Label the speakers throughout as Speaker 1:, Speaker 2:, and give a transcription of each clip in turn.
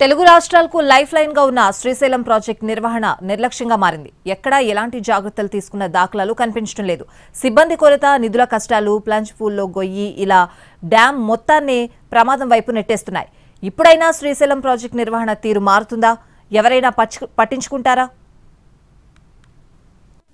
Speaker 1: తెలుగు రాష్ట్రాలకు life line గా ఉన్న శ్రీశైలం ప్రాజెక్ట్ నిర్వహణ నిర్లక్ష్యంగా మారింది. ఎక్కడా ఎలాంటి జాగ్రత్తలు తీసుకున్న దాఖలాలు కనిపించడం లేదు. సిబ్బంది కొరత, నిధుల కష్టాలు, ప్లంజ్ పూల్లో గొయ్యి ఇలా డ్యాం మొత్తాన్ని ప్రమాదం వైపు నెట్టేస్తున్నాయి. ఇప్పుడైనా శ్రీశైలం ప్రాజెక్ట్ నిర్వహణ తీరు మారుతుందా? ఎవరైనా పట్టించుకుంటారా?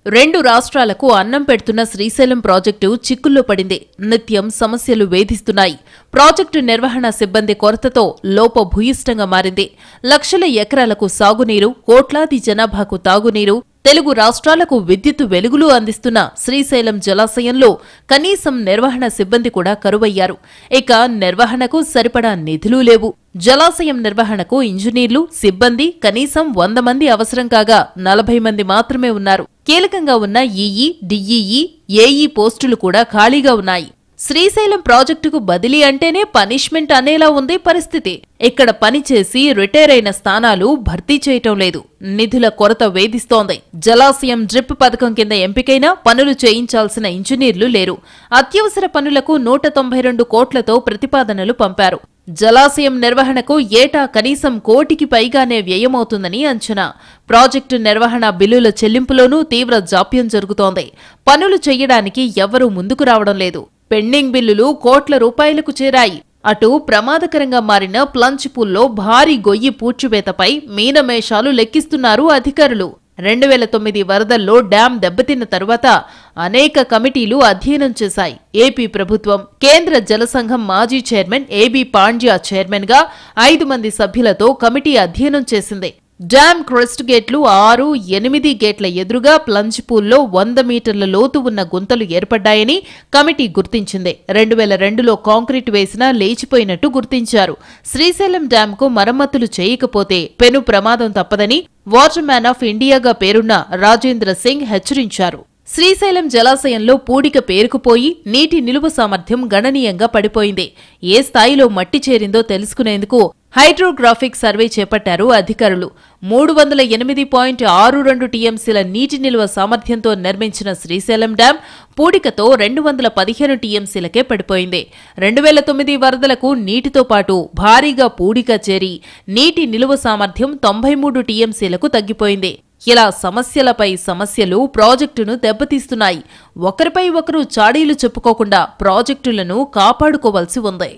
Speaker 2: రెండు రాష్ట్రాలకు అన్నం పెడుతున్న శ్రీశైలం ప్రాజెక్టు చిక్కుల్లో పడింది. నిత్యం సమస్యలు వేధిస్తున్నాయి. ప్రాజెక్టు నిర్వహణ సిబ్బంది కొరతతో లోపభూయిష్టంగా మారింది. లక్షల ఎకరాలకు సాగునీరు, కోట్లాది జనాభాకు తాగునీరు, తెలుగు రాష్ట్రాలకు విద్యుత్తు వెలుగులు అందిస్తున్న శ్రీశైలం జలాశయంలో కనీసం నిర్వహణ సిబ్బంది కూడా కరువయ్యారు. ఇక నిర్వహణకు సరిపడా నిధులు లేవు. జలాశయం నిర్వహణకు ఇంజనీర్లు, సిబ్బంది కనీసం 100 మంది అవసరం కాగా 40 మంది మాత్రమే ఉన్నారు. కీలకంగా ఉన్న ఈఈ, డిఈఈ, ఏఈ పోస్టులు కూడా ఖాళీగా ఉన్నాయి. శ్రీశైలం ప్రాజెక్టుకు బదిలీ అంటేనే పనిష్మెంట్ అనేలా ఉంది పరిస్థితి. ఇక్కడ పనిచేసి రిటైర్ అయిన స్థానాలు భర్తీ చేయటం లేదు. నిధుల కొరత వేధిస్తోంది. జలాశయం డ్రిప్ పథకం కింద ఎంపికైనా పనులు చేయించాల్సిన ఇంజనీర్లు లేరు. అత్యవసర పనులకు 192 కోట్లతో ప్రతిపాదనలు పంపారు. జలాశయం నిర్వహణకు ఏటా కనీసం 1 కోటికి పైగానే వ్యయమవుతుందని అంచనా. ప్రాజెక్టు నిర్వహణ బిల్లుల చెల్లింపులోనూ తీవ్ర జాప్యం జరుగుతోంది. పనులు చెయ్యడానికి ఎవరూ ముందుకు రావడం లేదు. పెండింగ్ బిల్లులు కోట్ల రూపాయలకు చేరాయి. అటు ప్రమాదకరంగా మారిన ప్లంజ్ పూల్లో భారీ గొయ్యి పూడ్చివేతపై మీనమేషాలు లెక్కిస్తున్నారు అధికారులు. 2009 వరదల్లో డ్యాం దెబ్బతిన్న తరువాత అనేక కమిటీలు అధ్యయనం చేశాయి. ఏపీ ప్రభుత్వం, కేంద్ర జలసంఘం మాజీ చైర్మన్ ఏబీ పాండ్యా చైర్మన్ గా 5 మంది సభ్యులతో కమిటీ అధ్యయనం చేసింది. డ్యాం క్రెస్ట్ గేట్లు 6, 8 గేట్ల ఎదురుగా ప్లంజ్ పూల్లో 100 మీటర్ల లోతు ఉన్న గుంతలు ఏర్పడ్డాయని కమిటీ గుర్తించింది. 2002లో కాంక్రీట్ వేసినా లేచిపోయినట్టు గుర్తించారు. శ్రీశైలం డ్యాంకు మరమ్మతులు చేయకపోతే పెను ప్రమాదం తప్పదని వాటర్ మ్యాన్ ఆఫ్ ఇండియాగా పేరున్న రాజేంద్ర సింగ్ హెచ్చరించారు. శ్రీశైలం జలాశయంలో పూడిక పేరుకుపోయి నీటి నిలువ సామర్థ్యం గణనీయంగా పడిపోయింది. ఏ స్థాయిలో మట్టి చేరిందో తెలుసుకునేందుకు హైడ్రోగ్రాఫిక్ సర్వే చేపట్టారు అధికారులు. 308.62 టీఎంసీల నీటి నిల్వ సామర్థ్యంతో నిర్మించిన శ్రీశైలం డ్యాం పూడికతో 215 టీఎంసీలకే పడిపోయింది. 2009 వరదలకు నీటితో పాటు భారీగా పూడిక చేరి నీటి నిలువ సామర్థ్యం 93 టీఎంసీలకు తగ్గిపోయింది. ఇలా సమస్యలపై సమస్యలు ప్రాజెక్టును దెబ్బతీస్తున్నాయి. ఒకరిపై ఒకరు చాడీలు చెప్పుకోకుండా ప్రాజెక్టులను కాపాడుకోవాల్సి ఉంది.